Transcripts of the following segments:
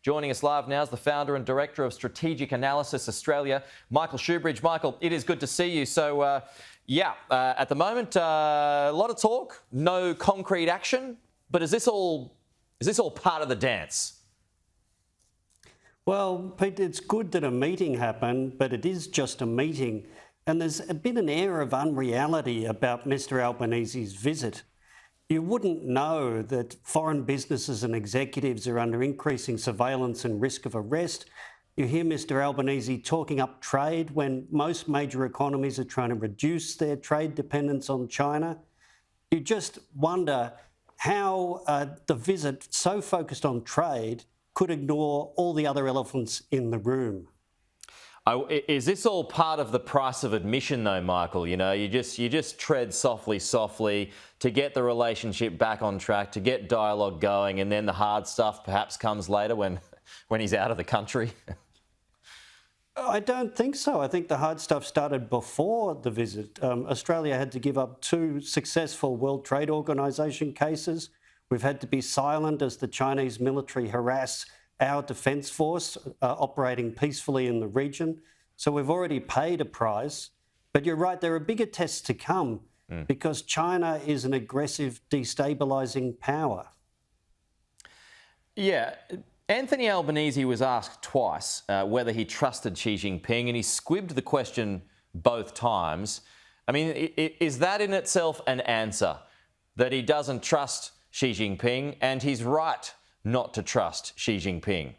Joining us live now is the founder and director of Strategic Analysis Australia, Michael Shoebridge. Michael, it is good to see you. So, at the moment, a lot of talk, no concrete action. But is this all part of the dance? Well, Pete, it's good that a meeting happened, but it is just a meeting. And there's been an air of unreality about Mr Albanese's visit. You wouldn't know that foreign businesses and executives are under increasing surveillance and risk of arrest. You hear Mr Albanese talking up trade when most major economies are trying to reduce their trade dependence on China. You just wonder how the visit, so focused on trade, could ignore all the other elephants in the room. Is this all part of the price of admission, though, Michael? You know, you just tread softly to get the relationship back on track, to get dialogue going, and then the hard stuff perhaps comes later when he's out of the country? I don't think so. I think the hard stuff started before the visit. Australia had to give up 2 successful World Trade Organization cases. We've had to be silent as the Chinese military harass our defence force operating peacefully in the region. So we've already paid a price. But you're right, there are bigger tests to come because China is an aggressive, destabilising power. Yeah. Anthony Albanese was asked twice whether he trusted Xi Jinping, and he squibbed the question both times. I mean, is that in itself an answer, that he doesn't trust Xi Jinping, and he's right not to trust Xi Jinping?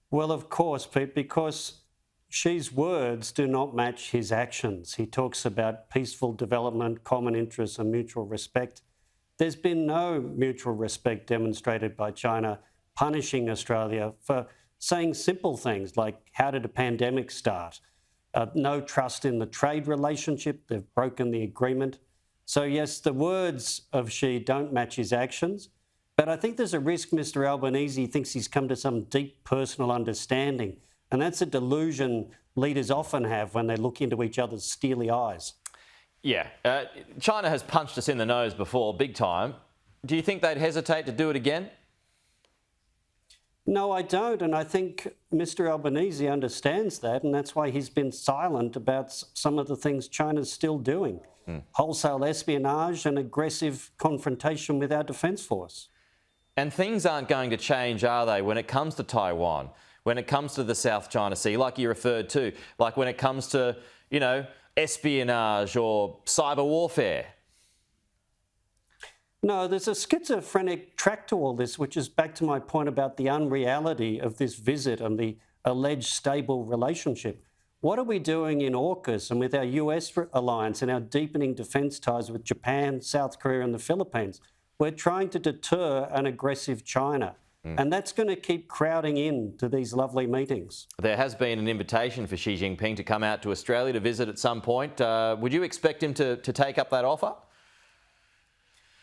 Well, of course, Pete, because Xi's words do not match his actions. He talks about peaceful development, common interests and mutual respect. There's been no mutual respect demonstrated by China punishing Australia for saying simple things like, how did a pandemic start? No trust in the trade relationship. They've broken the agreement. So yes, the words of Xi don't match his actions. But I think there's a risk Mr Albanese thinks he's come to some deep personal understanding. And that's a delusion leaders often have when they look into each other's steely eyes. Yeah. China has punched us in the nose before, big time. Do you think they'd hesitate to do it again? No, I don't. And I think Mr Albanese understands that. And that's why he's been silent about some of the things China's still doing. Wholesale espionage and aggressive confrontation with our defence force. And things aren't going to change, are they, when it comes to Taiwan, when it comes to the South China Sea, like you referred to, like when it comes to, espionage or cyber warfare? No, there's a schizophrenic track to all this, which is back to my point about the unreality of this visit and the alleged stable relationship. What are we doing in AUKUS and with our US alliance and our deepening defence ties with Japan, South Korea and the Philippines? We're trying to deter an aggressive China. And that's going to keep crowding in to these lovely meetings. There has been an invitation for Xi Jinping to come out to Australia to visit at some point. Would you expect him to take up that offer?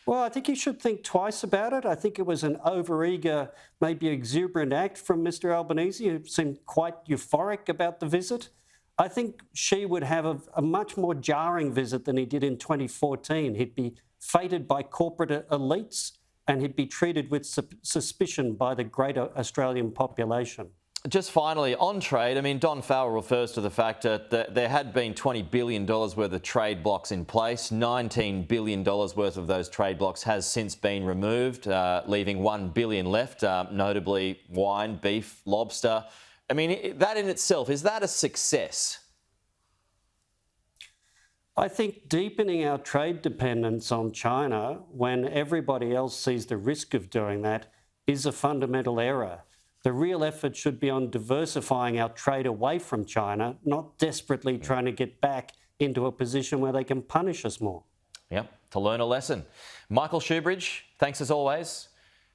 Well, I think he should think twice about it. I think it was an overeager, maybe exuberant act from Mr Albanese, who seemed quite euphoric about the visit. I think Xi would have a much more jarring visit than he did in 2014. He'd be feted by corporate elites and he'd be treated with suspicion by the greater Australian population. Just finally, on trade, I mean, Don Farrell refers to the fact that there had been $20 billion worth of trade blocks in place. $19 billion worth of those trade blocks has since been removed, leaving $1 billion left, notably wine, beef, lobster. I mean, that in itself, is that a success? I think deepening our trade dependence on China when everybody else sees the risk of doing that is a fundamental error. The real effort should be on diversifying our trade away from China, not desperately trying to get back into a position where they can punish us more. Yep, to learn a lesson. Michael Shoebridge, thanks as always.